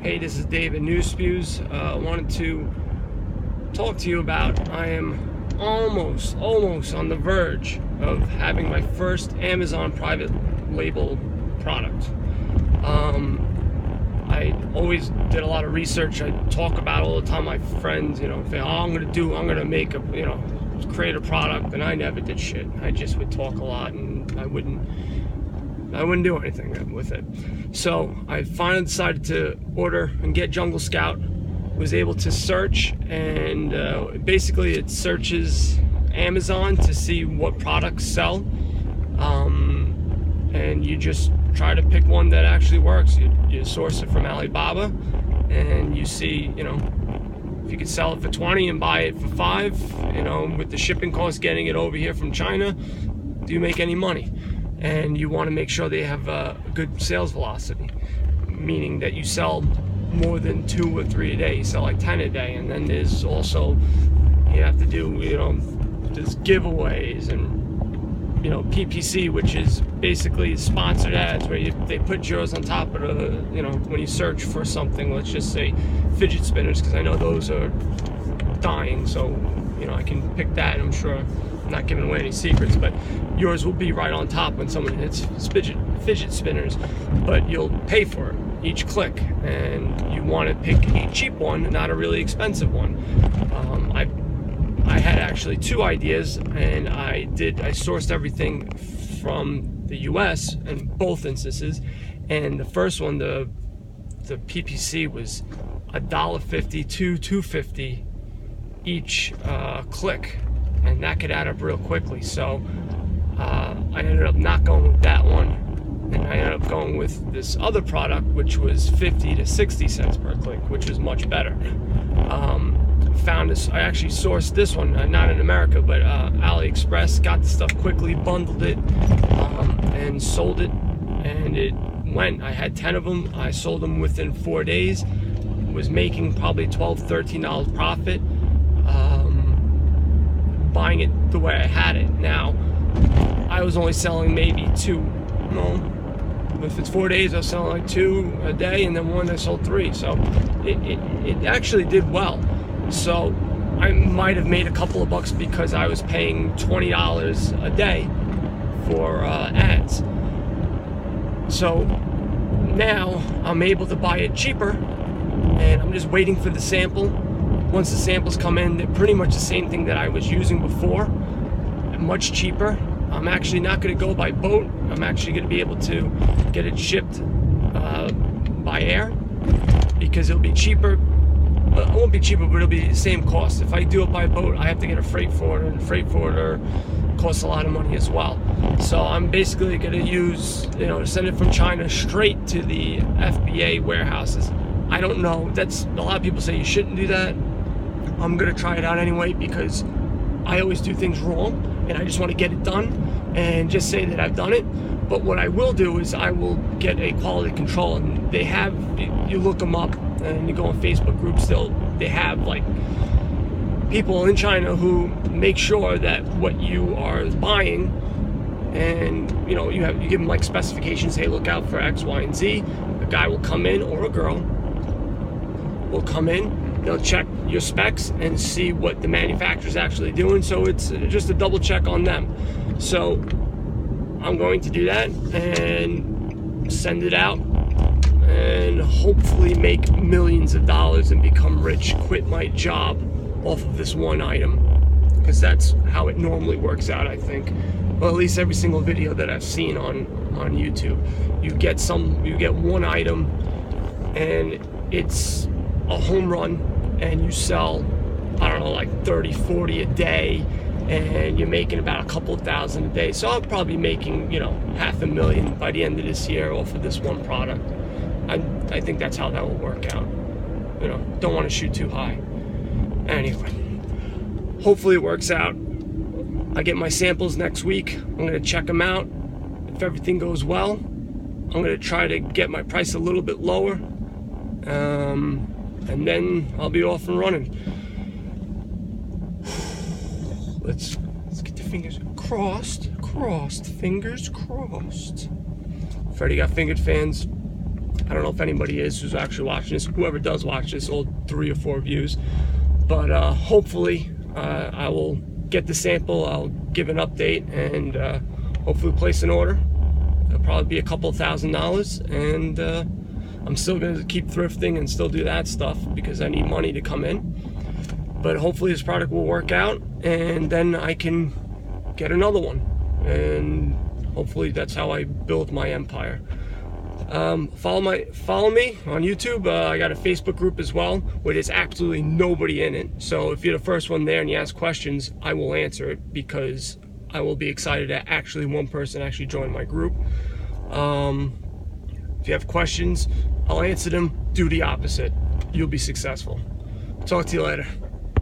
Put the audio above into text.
Hey, this is David Newspews. Wanted to talk to you about, I am almost on the verge of having my first Amazon private label product. I always did a lot of research. I talk about all the time. My friends, say, oh, I'm gonna make create a product, and I never did shit. I just would talk a lot, and I wouldn't do anything with it. So I finally decided to order and get Jungle Scout. Was able to search, and basically it searches Amazon to see what products sell, and you just try to pick one that actually works. You source it from Alibaba, and you see, if you could sell it for 20 and buy it for 5, with the shipping costs getting it over here from China, do you make any money? And you want to make sure they have a good sales velocity, meaning that you sell more than 2 or 3 a day. You sell like 10 a day, and then there's also, you have to do, there's giveaways and, PPC, which is basically sponsored ads, where they put yours on top of the, when you search for something, let's just say fidget spinners, because I know those are dying, so, I can pick that, and I'm sure I'm not giving away any secrets, but yours will be right on top when someone hits fidget spinners, but you'll pay for it each click, and you want to pick a cheap one, not a really expensive one. I had actually 2 ideas, and I sourced everything from the US in both instances, and the first one, the PPC, was $1.50 to $2.50 each click, and that could add up real quickly. So I ended up not going with that one, and I ended up going with this other product, which was 50 to 60 cents per click, which is much better. Found this, I actually sourced this one, not in America, but AliExpress. Got the stuff quickly, bundled it, and sold it, and it went. I had 10 of them. I sold them within 4 days. Was making probably $12, $13 profit, buying it the way I had it. Now, I was only selling maybe 2. If it's 4 days, I was selling like 2 a day, and then one I sold 3. So it actually did well. So I might have made a couple of bucks because I was paying $20 a day for ads. So now I'm able to buy it cheaper, and I'm just waiting for the sample. Once the samples come in, they're pretty much the same thing that I was using before, much cheaper. I'm actually not going to go by boat. I'm actually going to be able to get it shipped by air, because it'll be cheaper. It won't be cheaper, but it'll be the same cost. If I do it by boat, I have to get a freight forwarder, and the freight forwarder costs a lot of money as well. So I'm basically going to use, send it from China straight to the FBA warehouses. I don't know. That's a lot of people say you shouldn't do that. I'm going to try it out anyway, because I always do things wrong, and I just want to get it done and just say that I've done it. But what I will do is I will get a quality control, and they have, you look them up and you go on Facebook groups, they have like people in China who make sure that what you are buying, and you give them like specifications. Hey, look out for X, Y, and Z. A guy will come in, or a girl will come in, they'll check your specs and see what the manufacturer's actually doing, so it's just a double check on them. So I'm going to do that and send it out, and hopefully make millions of dollars and become rich, quit my job off of this one item, because that's how it normally works out, I think. Well, at least every single video that I've seen on YouTube, you get one item, and it's a home run, and you sell, I don't know, like 30, 40 a day, and you're making about a couple $1,000 a day. So I'll probably be making, $500,000 by the end of this year off of this one product. I think that's how that will work out. Don't want to shoot too high. Anyway, hopefully it works out. I get my samples next week. I'm going to check them out. If everything goes well, I'm going to try to get my price a little bit lower, and then I'll be off and running. Let's get the fingers crossed, fingers crossed. If already got fingered fans, I don't know if anybody is who's actually watching this. Whoever does watch this, all 3 or 4 views. But hopefully I will get the sample, I'll give an update, and hopefully place an order. It'll probably be a couple $1,000, and I'm still going to keep thrifting and still do that stuff because I need money to come in. But hopefully this product will work out, and then I can get another one, and hopefully that's how I build my empire. Follow me on YouTube. I got a Facebook group as well where there's absolutely nobody in it. So if you're the first one there and you ask questions, I will answer it because I will be excited that actually one person actually joined my group. If you have questions, I'll answer them. Do the opposite. You'll be successful. Talk to you later.